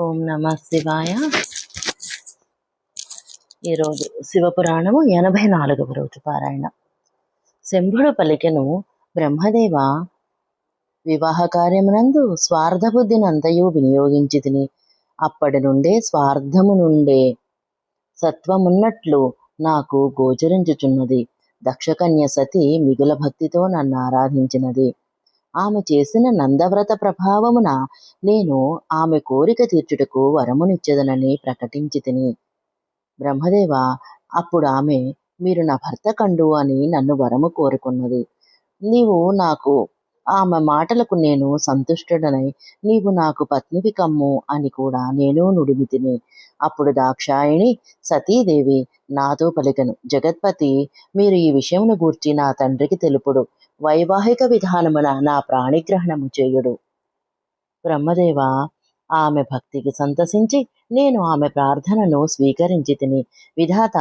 ఓం నమ శివాయ. ఈరోజు శివపురాణము 84వ రోజు పారాయణ. శంభుడు పలికెను, బ్రహ్మదేవ, వివాహ కార్యమునందు స్వార్థబుద్ధినంతయు వినియోగించి తిని అప్పటి నుండే స్వార్థము నుండే సత్వమున్నట్లు నాకు గోచరించుచున్నది. దక్షకన్య సతి మిగుల భక్తితో నన్ను ఆరాధించినది. ఆమె చేసిన నందవ్రత ప్రభావమున నేను ఆమె కోరిక తీర్చుటకు వరమునిచ్చెదనని ప్రకటించి తిని. బ్రహ్మదేవ, అప్పుడు ఆమె, మీరు నా భర్త కండు అని నన్ను వరము కోరుకున్నది. నీవు నాకు ఆమె మాటలకు నేను సంతుష్టుడనై నీవు నాకు పత్నివి కమ్ము అని కూడా నేను నుడిమి తిని. అప్పుడు దాక్షాయణి సతీదేవి నాతో పలికెను, జగత్పతి, మీరు ఈ విషయమును గూర్చి నా తండ్రికి తెలుపుడు. వైవాహిక విధానమున నా ప్రాణిగ్రహణము చేయుడు. బ్రహ్మదేవ, ఆమె భక్తికి సంతసించి నేను ఆమె ప్రార్థనను స్వీకరించి తిని. విధాత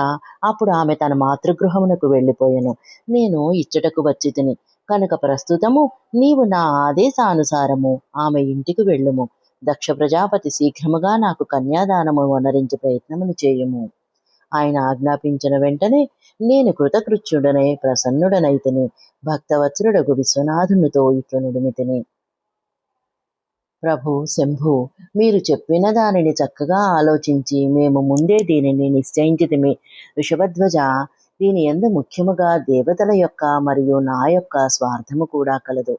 అప్పుడు ఆమె తన మాతృగృహమునకు వెళ్ళిపోయెను. నేను ఇచ్చటకు వచ్చి తిని కనుక ప్రస్తుతము నీవు నా ఆదేశానుసారము ఆమె ఇంటికి వెళ్ళుము. దక్ష ప్రజాపతి శీఘ్రముగా నాకు కన్యాదానము వనరించే ప్రయత్నమును చేయుము. ఆయన ఆజ్ఞాపించిన వెంటనే నేను కృతకృత్యుడనై ప్రసన్నుడనైతిని. భక్తవత్సరుడగు విశ్వనాథునితో ఇట్లు నుడిమితిని. ప్రభు శంభు, మీరు చెప్పిన దానిని చక్కగా ఆలోచించి మేము ముందే దీనిని నిశ్చయించితిమి. వృషభధ్వజ, దీని యందు ముఖ్యముగా దేవతల యొక్క మరియు నా యొక్క స్వార్థము కూడా కలదు.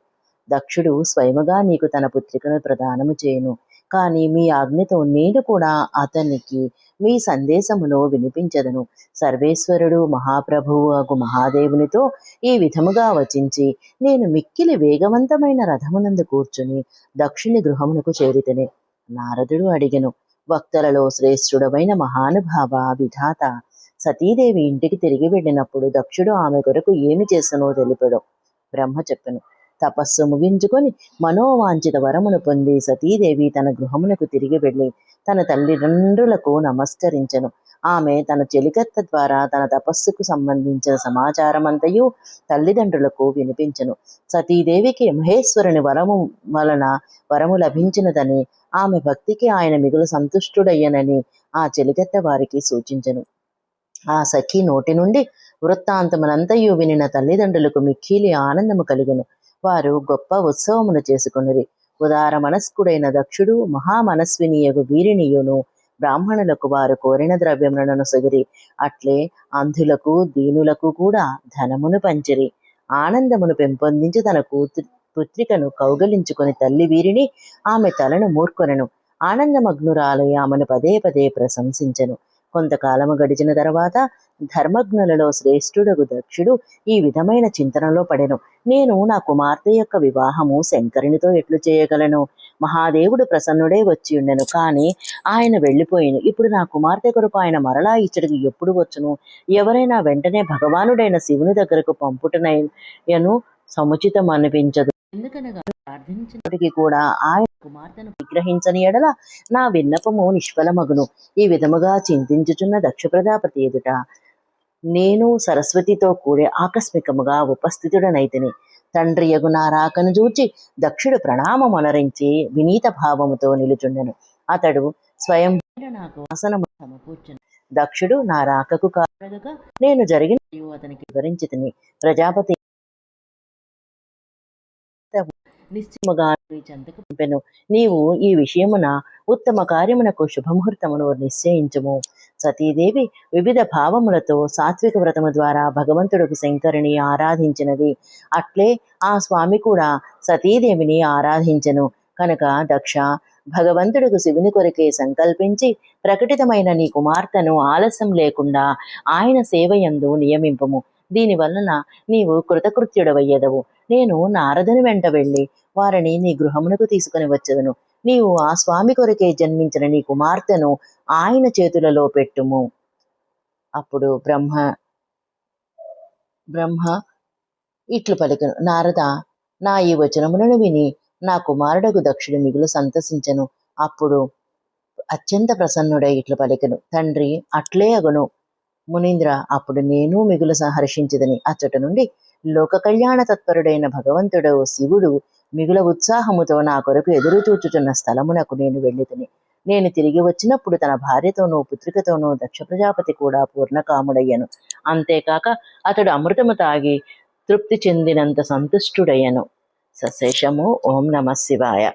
దక్షుడు స్వయముగా నీకు తన పుత్రికను ప్రదానము చేయును. కానీ మీ ఆజ్ఞతో నేను కూడా అతనికి మీ సందేశమును వినిపించదను. సర్వేశ్వరుడు మహాప్రభువు అగు మహాదేవునితో ఈ విధముగా వచించి నేను మిక్కిలి వేగవంతమైన రథమునందు కూర్చుని దక్షుని గృహమునకు చేరితెని. నారదుడు అడిగెను, వక్తలలో శ్రేష్ఠుడమైన మహానుభావ విధాత, సతీదేవి ఇంటికి తిరిగి వెళ్ళినప్పుడు దక్షుడు ఆమె కొరకు ఏమి చేసనో తెలిపెడు. బ్రహ్మ చెప్పెను, తపస్సు ముగించుకొని మనోవాంఛిత వరమును పొంది సతీదేవి తన గృహమునకు తిరిగి వెళ్ళి తన తల్లిదండ్రులకు నమస్కరించెను. ఆమె తన చెలికత్త ద్వారా తన తపస్సుకు సంబంధించిన సమాచారమంతయు తల్లిదండ్రులకు వినిపించెను. సతీదేవికి మహేశ్వరుని వరము వలన వరము లభించినదని, ఆమె భక్తికి ఆయన మిగులు సంతుష్టుడయ్యనని ఆ చెలికత్త వారికి సూచించెను. ఆ సఖి నోటి నుండి వృత్తాంతమునంతయు వినిన తల్లిదండ్రులకు మిక్కిలి ఆనందము కలిగెను. వారు గొప్ప ఉత్సవమును చేసుకొనిరి. ఉదార మనస్కుడైన దక్షుడు మహామనస్వినియగు వీరినియును బ్రాహ్మణులకు వారు కోరిన ద్రవ్యములను నొసగిరి. అట్లే అంధులకు దీనులకు కూడా ధనమును పంచిరి. ఆనందమును పెంపొందించి తన పుత్రికను కౌగలించుకొని తల్లి వీరిని ఆమె తలను మూర్కొనెను. ఆనందమగ్నురాలై ఆమెను పదే పదే ప్రశంసించెను. కొంతకాలము గడిచిన తర్వాత ధర్మజ్ఞులలో శ్రేష్ఠుడగు దక్షుడు ఈ విధమైన చింతనలో పడెను. నేను నా కుమార్తె యొక్క వివాహము శంకరునితో ఎట్లు చేయగలను? మహాదేవుడు ప్రసన్నుడే వచ్చి ఉండెను, కానీ ఆయన వెళ్ళిపోయిను. ఇప్పుడు నా కుమార్తె కొరకు ఆయన మరలా ఇచ్చడికి ఎప్పుడు వచ్చును? ఎవరైనా వెంటనే భగవానుడైన శివుని దగ్గరకు పంపుటనైను సముచితం అనిపించదు. ఎందుకనగా ప్రార్థించినప్పటికీ కూడా ఆయన కుమార్తెను విగ్రహించని ఎడల నా విన్నపము నిష్ఫలమగును. ఈ విధముగా చింతించుచున్న దక్ష ప్రజాపతి ఎదుట నేను సరస్వతితో కూడి ఆకస్మికముగా ఉపస్థితుడనైతిని. తండ్రి యగు నా రాకను చూచి దక్షుడు ప్రణామమనరించి వినీత భావముతో నిలుచుండెను. అతడు స్వయం నాకు ఆసనము సమకూర్చును. దక్షుడు నా రాకకు కారణగా నేను జరిగిన అతనికి వివరించి తిని. ప్రజాపతి నిశ్చయముగా చెంతకు పంపెను. నీవు ఈ విషయమున ఉత్తమ కార్యమునకు శుభముహూర్తమును నిశ్చయించుము. సతీదేవి వివిధ భావములతో సాత్విక వ్రతము ద్వారా భగవంతుడుకు శంకరుని ఆరాధించినది. అట్లే ఆ స్వామి కూడా సతీదేవిని ఆరాధించెను. కనుక దక్ష, భగవంతుడుకు శివుని కొరకే సంకల్పించి ప్రకటితమైన నీ కుమార్తెను ఆలస్యం లేకుండా ఆయన సేవయందు నియమింపము. దీనివలన నీవు కృతకృత్యుడవయ్యదవు. నేను నారదుని వెంట వెళ్ళి వారిని నీ గృహమునకు తీసుకుని వచ్చెదను. నీవు ఆ స్వామి కొరకే జన్మించిన నీ కుమార్తెను ఆయన చేతులలో పెట్టుము. అప్పుడు బ్రహ్మ ఇట్లు పలికెను, నారద, నా ఈ వచనములను విని నా కుమారుడకు దక్షుడు మిగులు సంతసించెను. అప్పుడు అత్యంత ప్రసన్నుడై ఇట్లు పలికెను, తండ్రి, అట్లే అగును మునీంద్ర. అప్పుడు నేను మిగులు హర్షించదని అచ్చట నుండి లోక కళ్యాణ తత్పరుడైన భగవంతుడు శివుడు మిగుల ఉత్సాహముతో నా కొరకు ఎదురు చూచుచున్న స్థలమునకు నేను వెళ్ళితిని. నేను తిరిగి వచ్చినప్పుడు తన భార్యతోనూ పుత్రికతోనూ దక్ష ప్రజాపతి కూడా పూర్ణకాముడయ్యను. అంతేకాక అతడు అమృతము తాగి తృప్తి చెందినంత సంతుష్టుడయ్యను. సశేషము. ఓం నమ శివాయ.